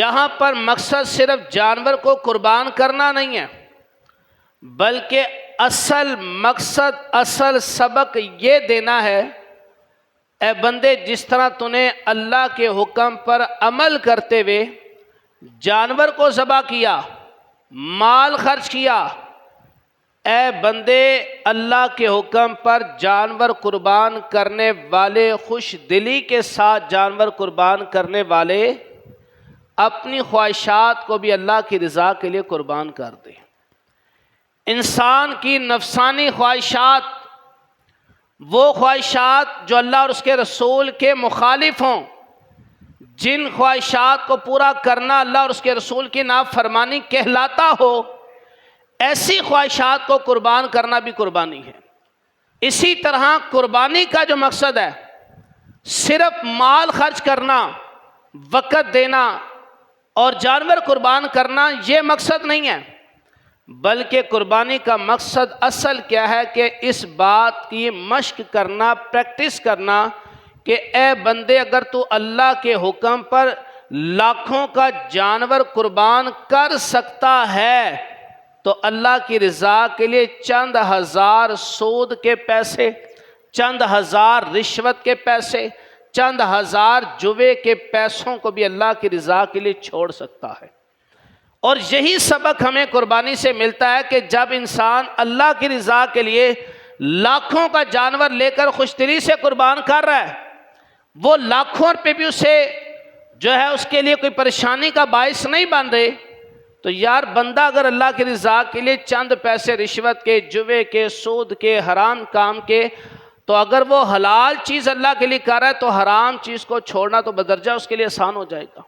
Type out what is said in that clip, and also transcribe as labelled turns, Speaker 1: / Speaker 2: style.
Speaker 1: یہاں پر مقصد صرف جانور کو قربان کرنا نہیں ہے، بلکہ اصل مقصد، اصل سبق یہ دینا ہے، اے بندے جس طرح تو نے اللہ کے حکم پر عمل کرتے ہوئے جانور کو ذبح کیا، مال خرچ کیا، اے بندے اللہ کے حکم پر جانور قربان کرنے والے، خوش دلی کے ساتھ جانور قربان کرنے والے اپنی خواہشات کو بھی اللہ کی رضا کے لیے قربان کر دیں۔ انسان کی نفسانی خواہشات، وہ خواہشات جو اللہ اور اس کے رسول کے مخالف ہوں، جن خواہشات کو پورا کرنا اللہ اور اس کے رسول کی نافرمانی کہلاتا ہو، ایسی خواہشات کو قربان کرنا بھی قربانی ہے۔ اسی طرح قربانی کا جو مقصد ہے، صرف مال خرچ کرنا، وقت دینا اور جانور قربان کرنا یہ مقصد نہیں ہے، بلکہ قربانی کا مقصد اصل کیا ہے کہ اس بات کی مشق کرنا، پریکٹس کرنا کہ اے بندے اگر تو اللہ کے حکم پر لاکھوں کا جانور قربان کر سکتا ہے تو اللہ کی رضا کے لیے چند ہزار سود کے پیسے، چند ہزار رشوت کے پیسے، چند ہزار جوے کے پیسوں کو بھی اللہ کی رضا کے لیے چھوڑ سکتا ہے۔ اور یہی سبق ہمیں قربانی سے ملتا ہے کہ جب انسان اللہ کی رضا کے لیے لاکھوں کا جانور لے کر خوش دلی سے قربان کر رہا ہے، وہ لاکھوں روپے بھی اسے جو ہے اس کے لیے کوئی پریشانی کا باعث نہیں بن رہے، تو یار بندہ اگر اللہ کی رضا کے لیے چند پیسے رشوت کے، جوے کے، سود کے، حرام کام کے، تو اگر وہ حلال چیز اللہ کے لیے کر رہا ہے تو حرام چیز کو چھوڑنا تو بدرجہ اس کے لیے آسان ہو جائے گا۔